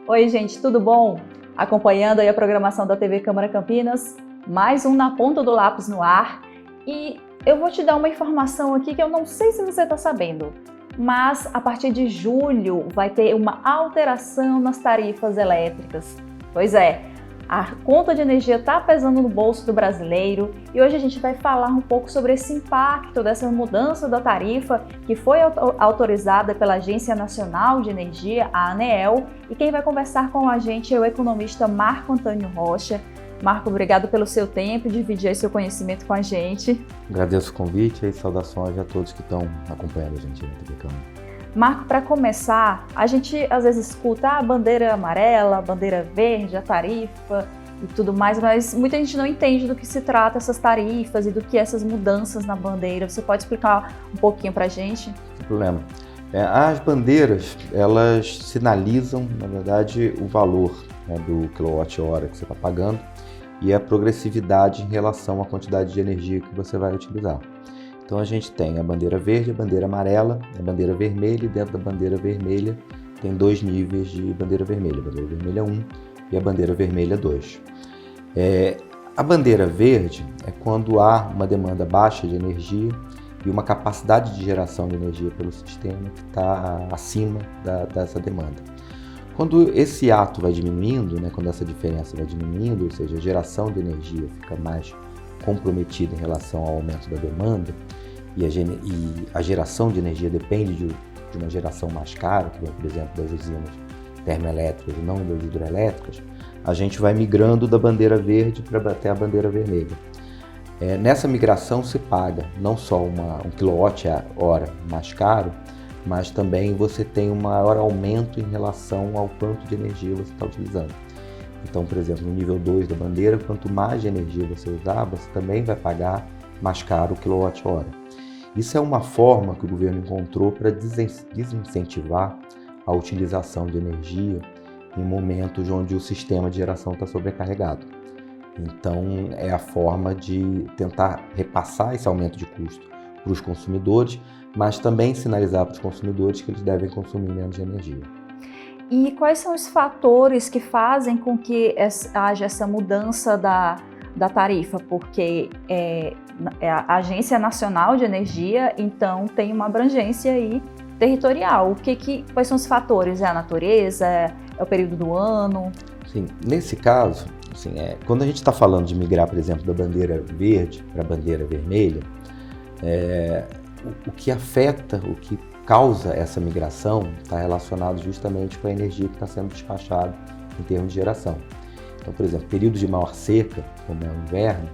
Oi, gente, tudo bom? Acompanhando aí a programação da TV Câmara Campinas, mais um Na Ponta do Lápis no ar. E eu vou te dar uma informação aqui que eu não sei se você está sabendo, mas a partir de julho vai ter uma alteração nas tarifas elétricas. Pois é, a conta de energia está pesando no bolso do brasileiro e hoje a gente vai falar um pouco sobre esse impacto dessa mudança da tarifa que foi autorizada pela Agência Nacional de Energia, a ANEEL, e quem vai conversar com a gente é o economista Marco Antônio Rocha. Marco, obrigado pelo seu tempo e dividir aí seu conhecimento com a gente. Agradeço o convite e saudações a todos que estão acompanhando a gente na TV Câmara. Marco, para começar, a gente às vezes escuta a bandeira amarela, a bandeira verde, a tarifa e tudo mais, mas muita gente não entende do que se trata essas tarifas e do que essas mudanças na bandeira. Você pode explicar um pouquinho para a gente? Sem problema. As bandeiras, elas sinalizam, na verdade, o valor, né, do quilowatt-hora que você está pagando e a progressividade em relação à quantidade de energia que você vai utilizar. Então a gente tem a bandeira verde, a bandeira amarela, a bandeira vermelha, e dentro da bandeira vermelha tem dois níveis de bandeira vermelha, a bandeira vermelha 1 e a bandeira vermelha 2. A bandeira verde é quando há uma demanda baixa de energia e uma capacidade de geração de energia pelo sistema que está acima dessa demanda. Quando esse ato vai diminuindo, né, quando essa diferença vai diminuindo, ou seja, a geração de energia fica mais comprometida em relação ao aumento da demanda e a geração de energia depende de uma geração mais cara, que vem, por exemplo, das usinas termoelétricas e não das hidrelétricas, a gente vai migrando da bandeira verde para até a bandeira vermelha. Nessa migração se paga não só um quilowatt-hora mais caro, mas também você tem um maior aumento em relação ao quanto de energia você está utilizando. Então, por exemplo, no nível 2 da bandeira, quanto mais energia você usar, você também vai pagar mais caro o quilowatt-hora. Isso é uma forma que o governo encontrou para desincentivar a utilização de energia em momentos onde o sistema de geração está sobrecarregado. Então, é a forma de tentar repassar esse aumento de custo para os consumidores, mas também sinalizar para os consumidores que eles devem consumir menos energia. E quais são os fatores que fazem com que haja essa mudança da tarifa? Porque a Agência Nacional de Energia, então, tem uma abrangência aí territorial. Quais são os fatores? É a natureza? É o período do ano? Sim, nesse caso, assim, quando a gente está falando de migrar, por exemplo, da bandeira verde para a bandeira vermelha, o que afeta, o que causa essa migração está relacionado justamente com a energia que está sendo despachada em termos de geração. Então, por exemplo, períodos de maior seca, como é o inverno,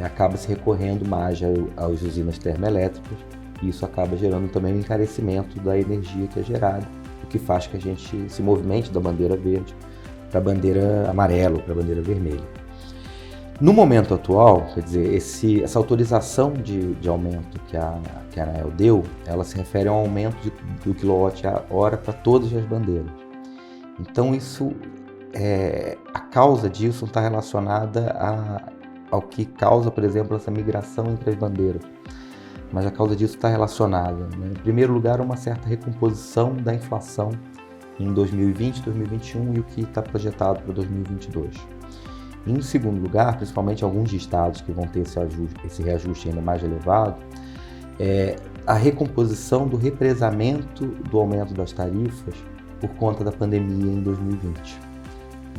acaba se recorrendo mais às usinas termoelétricas e isso acaba gerando também um encarecimento da energia que é gerada, o que faz que a gente se movimente da bandeira verde para a bandeira amarela ou para a bandeira vermelha. No momento atual, quer dizer, essa autorização de aumento que a ANEEL deu, ela se refere a um aumento do quilowatt-hora para todas as bandeiras. Então, a causa disso está relacionada ao que causa, por exemplo, essa migração entre as bandeiras. Mas a causa disso está relacionada, né, em primeiro lugar, a uma certa recomposição da inflação em 2020, 2021 e o que está projetado para 2022. Em segundo lugar, principalmente alguns estados que vão ter esse reajuste ainda mais elevado, a recomposição do represamento do aumento das tarifas por conta da pandemia em 2020.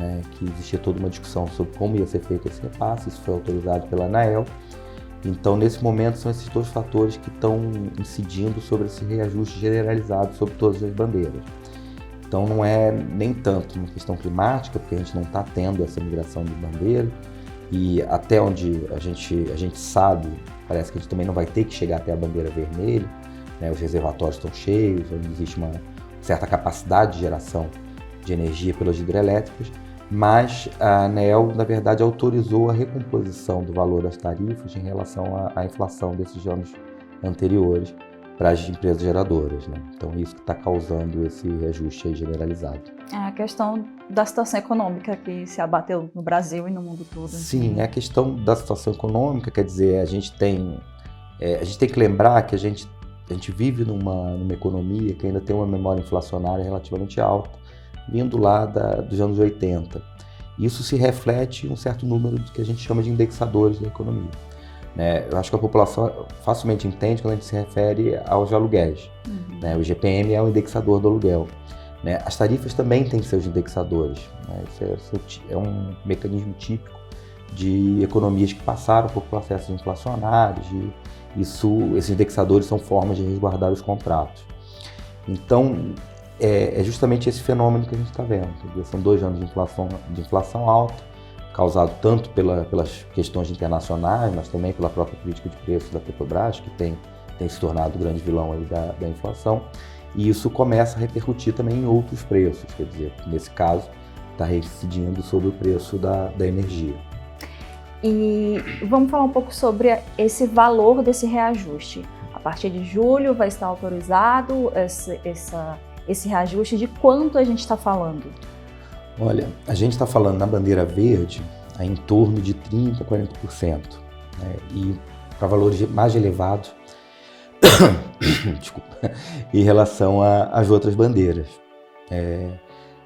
Né, que existia toda uma discussão sobre como ia ser feito esse repasse, isso foi autorizado pela ANEEL. Então, nesse momento, são esses dois fatores que estão incidindo sobre esse reajuste generalizado sobre todas as bandeiras. Então não é nem tanto uma questão climática, porque a gente não está tendo essa migração de bandeira e até onde a gente sabe, parece que a gente também não vai ter que chegar até a bandeira vermelha, né? Os reservatórios estão cheios, onde existe uma certa capacidade de geração de energia pelas hidrelétricas, mas a ANEEL, na verdade, autorizou a recomposição do valor das tarifas em relação à inflação desses anos anteriores para as empresas geradoras, né? Então isso que está causando esse reajuste aí generalizado. É a questão da situação econômica que se abateu no Brasil e no mundo todo. Sim, é a questão da situação econômica, quer dizer, a gente tem que lembrar que a gente vive numa economia que ainda tem uma memória inflacionária relativamente alta, vindo lá dos anos 80. Isso se reflete em um certo número do que a gente chama de indexadores da economia. Eu acho que a população facilmente entende quando a gente se refere aos aluguéis. O IGPM é o indexador do aluguel. As tarifas também têm seus indexadores. Isso é um mecanismo típico de economias que passaram por processos inflacionários. Esses indexadores são formas de resguardar os contratos. Então, é justamente esse fenômeno que a gente está vendo. São 2 anos de inflação alta, causado tanto pelas questões internacionais, mas também pela própria política de preços da Petrobras, que tem se tornado o grande vilão aí da inflação, e isso começa a repercutir também em outros preços, quer dizer, nesse caso, está reincidindo sobre o preço da energia. E vamos falar um pouco sobre esse valor desse reajuste. A partir de julho vai estar autorizado esse reajuste. De quanto a gente está falando? Olha, a gente está falando na bandeira verde em torno de 30% a 40%, e para valores mais elevados desculpa, em relação às outras bandeiras.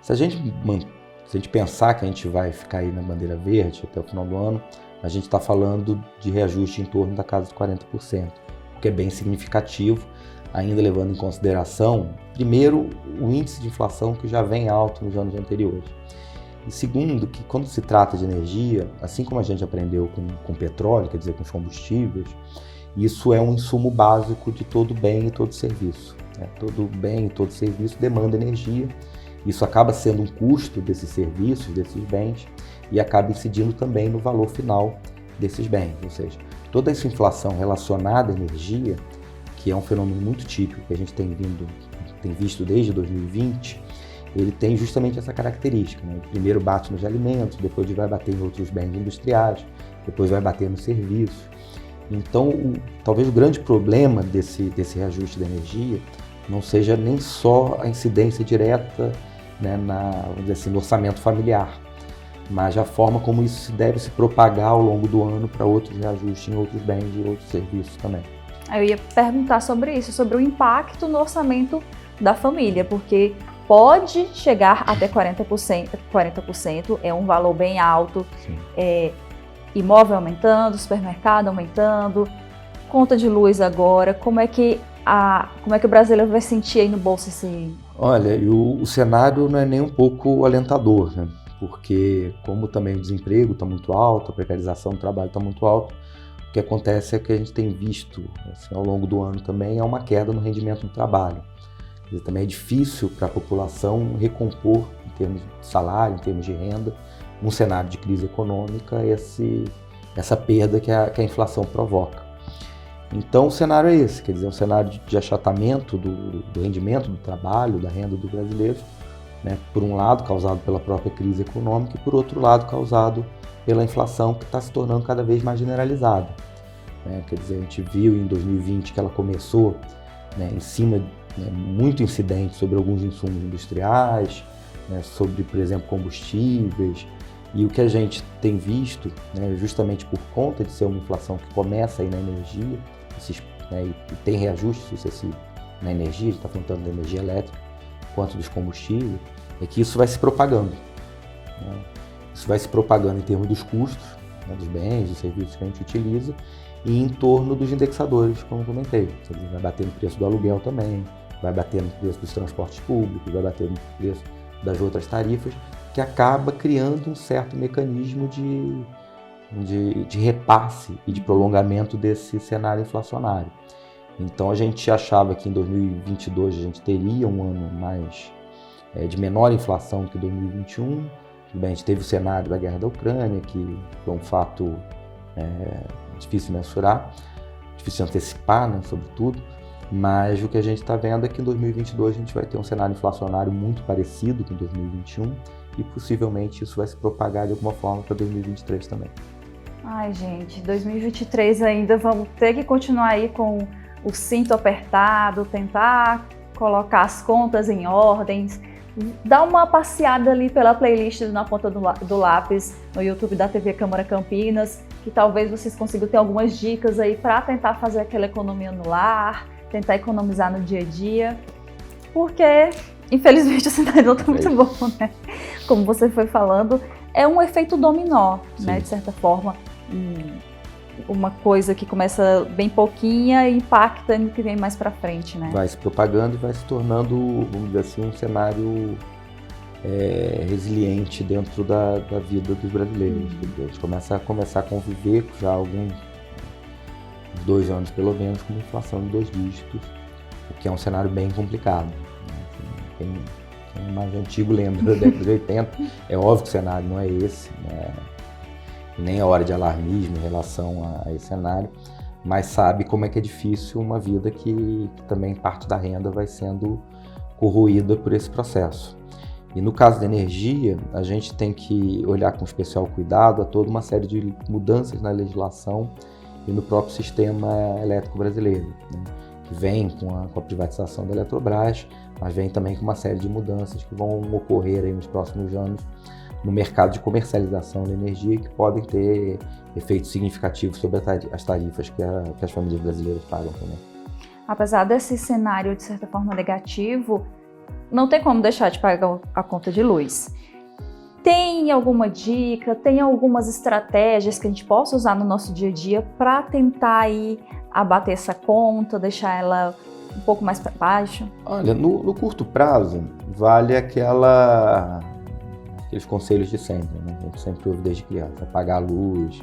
Se a gente pensar que a gente vai ficar aí na bandeira verde até o final do ano, a gente está falando de reajuste em torno da casa de 40%, o que é bem significativo, ainda levando em consideração, primeiro, o índice de inflação que já vem alto nos anos anteriores. E segundo, que quando se trata de energia, assim como a gente aprendeu com petróleo, quer dizer, com os combustíveis, isso é um insumo básico de todo bem e todo serviço. Todo bem e todo serviço demanda energia. Isso acaba sendo um custo desses serviços, desses bens, e acaba incidindo também no valor final desses bens. Ou seja, toda essa inflação relacionada à energia, que é um fenômeno muito típico que a gente tem visto desde 2020, ele tem justamente essa característica. Primeiro bate nos alimentos, depois vai bater em outros bens industriais, depois vai bater nos serviços. Então, talvez o grande problema desse reajuste da energia não seja nem só a incidência direta, vamos dizer assim, no orçamento familiar, mas a forma como isso deve se propagar ao longo do ano para outros reajustes em outros bens e outros serviços também. Eu ia perguntar sobre isso, sobre o impacto no orçamento da família, porque pode chegar até 40%, 40% é um valor bem alto. Imóvel aumentando, supermercado aumentando, conta de luz agora, como é que o brasileiro vai sentir aí no bolso esse... Olha, o cenário não é nem um pouco alentador, porque como também o desemprego está muito alto, a precarização do trabalho está muito alta, o que acontece é que a gente tem visto ao longo do ano também é uma queda no rendimento do trabalho. Também é difícil para a população recompor em termos de salário, em termos de renda, num cenário de crise econômica, essa perda que a inflação provoca. Então o cenário é esse, quer dizer, um cenário de achatamento do rendimento do trabalho, da renda do brasileiro, por um lado causado pela própria crise econômica e por outro lado causado pela inflação que está se tornando cada vez mais generalizada. Quer dizer, a gente viu em 2020 que ela começou em cima muito incidente sobre alguns insumos industriais, sobre, por exemplo, combustíveis, e o que a gente tem visto, justamente por conta de ser uma inflação que começa aí na energia, e tem reajuste sucessivo na energia, a gente está falando tanto da energia elétrica quanto dos combustíveis, é que isso vai se propagando. Isso vai se propagando em termos dos custos, dos bens, dos serviços que a gente utiliza, e em torno dos indexadores, como eu comentei. Vai bater no preço do aluguel também, vai bater no preço dos transportes públicos, vai bater no preço das outras tarifas, que acaba criando um certo mecanismo de repasse e de prolongamento desse cenário inflacionário. Então a gente achava que em 2022 a gente teria um ano mais de menor inflação que 2021. Bem, a gente teve o cenário da guerra da Ucrânia, que foi um fato difícil mensurar, difícil antecipar, sobretudo, mas o que a gente está vendo é que em 2022 a gente vai ter um cenário inflacionário muito parecido com 2021 e possivelmente isso vai se propagar de alguma forma para 2023 também. Ai, gente, 2023 ainda vamos ter que continuar aí com o cinto apertado, tentar colocar as contas em ordens. Dá uma passeada ali pela playlist Na Ponta do Lápis no YouTube da TV Câmara Campinas, que talvez vocês consigam ter algumas dicas aí para tentar fazer aquela economia no lar, tentar economizar no dia a dia, porque infelizmente o cenário não está muito bom, né? Como você foi falando, é um efeito dominó, né? De certa forma, uma coisa que começa bem pouquinha e impacta no que vem mais para frente, né? Vai se propagando e vai se tornando, vamos dizer assim, um cenário resiliente dentro da vida dos brasileiros. A gente começa a conviver já há uns 2 anos pelo menos com uma inflação de 2 dígitos, o que é um cenário bem complicado. Quem é mais antigo lembra da década de 80, é óbvio que o cenário não é esse, né? Nem é hora de alarmismo em relação a esse cenário, mas sabe como é que é difícil uma vida que também parte da renda vai sendo corroída por esse processo. E no caso da energia, a gente tem que olhar com especial cuidado a toda uma série de mudanças na legislação e no próprio sistema elétrico brasileiro, né? Que vem com a privatização da Eletrobras, mas vem também com uma série de mudanças que vão ocorrer aí nos próximos anos no mercado de comercialização da energia, que podem ter efeitos significativos sobre as tarifas que as famílias brasileiras pagam também. Apesar desse cenário, de certa forma, negativo, não tem como deixar de pagar a conta de luz. Tem alguma dica, tem algumas estratégias que a gente possa usar no nosso dia a dia para tentar aí abater essa conta, deixar ela um pouco mais para baixo? Olha, no curto prazo, vale aqueles conselhos de sempre, né? A gente sempre ouve desde criança: apagar a luz,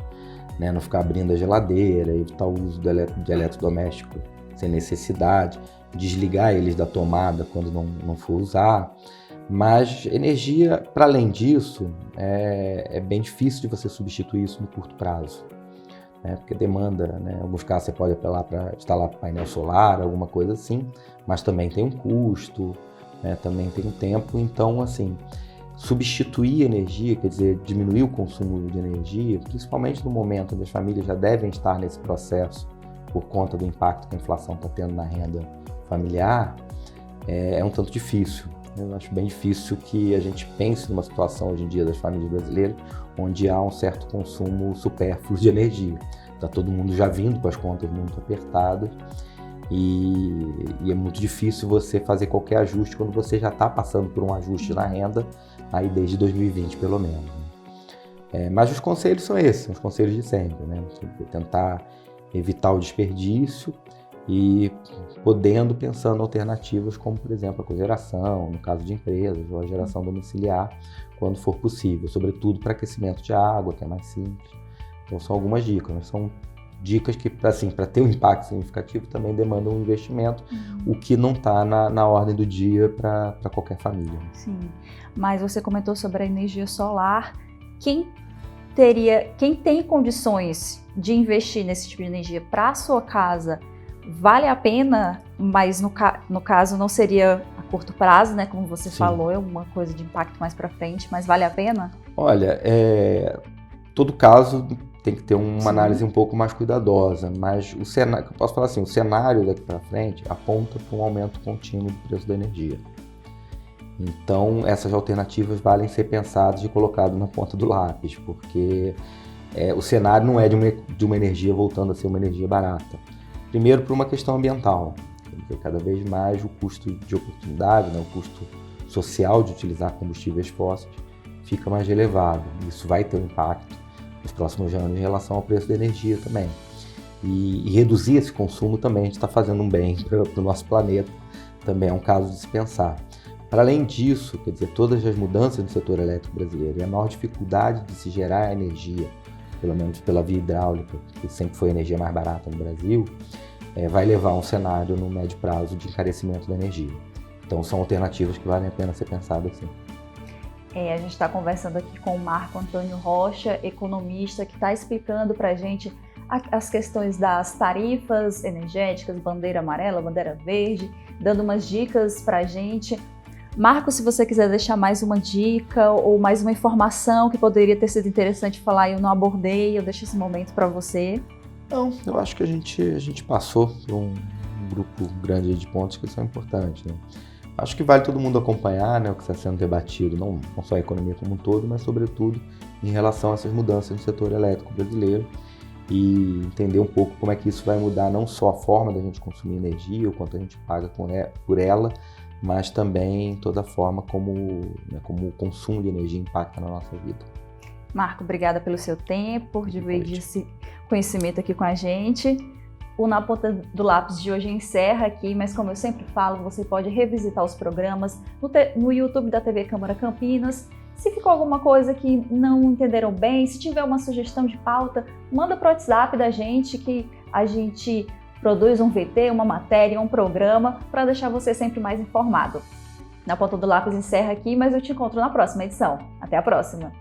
né? Não ficar abrindo a geladeira, evitar o uso de eletrodoméstico sem necessidade, desligar eles da tomada quando não for usar. Mas energia, para além disso, é bem difícil de você substituir isso no curto prazo, né? Porque demanda, né? Em alguns casos você pode apelar para instalar painel solar, alguma coisa assim, mas também tem um custo, né? Também tem um tempo. Então, assim, substituir energia, quer dizer, diminuir o consumo de energia, principalmente no momento onde as famílias já devem estar nesse processo por conta do impacto que a inflação está tendo na renda familiar, é um tanto difícil. Eu acho bem difícil que a gente pense numa situação hoje em dia das famílias brasileiras onde há um certo consumo supérfluo de energia. Está todo mundo já vindo com as contas muito apertadas e é muito difícil você fazer qualquer ajuste quando você já está passando por um ajuste na renda aí desde 2020, pelo menos. Mas os conselhos são esses, são os conselhos de sempre, né? Tentar evitar o desperdício e pensando alternativas como, por exemplo, a cogeração, no caso de empresas, ou a geração domiciliar, quando for possível, sobretudo para aquecimento de água, que é mais simples. Então são algumas dicas, mas são dicas que, assim, para ter um impacto significativo também demandam um investimento, o que não está na ordem do dia para qualquer família. Sim, mas você comentou sobre a energia solar. Quem tem condições de investir nesse tipo de energia para a sua casa, vale a pena, mas no caso não seria a curto prazo, né? Como você falou, é uma coisa de impacto mais para frente, mas vale a pena? Olha, todo caso tem que ter uma análise um pouco mais cuidadosa, mas o cenário, eu posso falar assim, o cenário daqui para frente aponta para um aumento contínuo do preço da energia. Então, essas alternativas valem ser pensadas e colocadas na ponta do lápis, porque o cenário não é de uma energia voltando a ser uma energia barata. Primeiro, por uma questão ambiental, porque cada vez mais o custo de oportunidade, né, o custo social de utilizar combustíveis fósseis fica mais elevado. Isso vai ter um impacto nos próximos anos em relação ao preço da energia também. E reduzir esse consumo também, a gente está fazendo um bem para o nosso planeta, também é um caso de se pensar. Para além disso, quer dizer, todas as mudanças no setor elétrico brasileiro e a maior dificuldade de se gerar energia, pelo menos pela via hidráulica, que sempre foi a energia mais barata no Brasil, vai levar a um cenário no médio prazo de encarecimento da energia. Então são alternativas que valem a pena ser pensadas assim. A gente está conversando aqui com o Marco Antônio Rocha, economista, que está explicando para a gente as questões das tarifas energéticas, bandeira amarela, bandeira verde, dando umas dicas para a gente. Marco, se você quiser deixar mais uma dica ou mais uma informação que poderia ter sido interessante falar e eu não abordei, eu deixo esse momento para você. Não, eu acho que a gente passou por um grupo grande de pontos que são importantes, né? Acho que vale todo mundo acompanhar, né, o que está sendo debatido, não só a economia como um todo, mas sobretudo em relação a essas mudanças no setor elétrico brasileiro e entender um pouco como é que isso vai mudar não só a forma da gente consumir energia, o quanto a gente paga por ela, mas também toda a forma como o consumo de energia impacta na nossa vida. Marco, obrigada pelo seu tempo, por dividir esse conhecimento aqui com a gente. O Na Ponta do Lápis de hoje encerra aqui, mas como eu sempre falo, você pode revisitar os programas no YouTube da TV Câmara Campinas. Se ficou alguma coisa que não entenderam bem, se tiver uma sugestão de pauta, manda para o WhatsApp da gente, que a gente produz um VT, uma matéria, um programa, para deixar você sempre mais informado. Na Ponta do Lápis encerra aqui, mas eu te encontro na próxima edição. Até a próxima!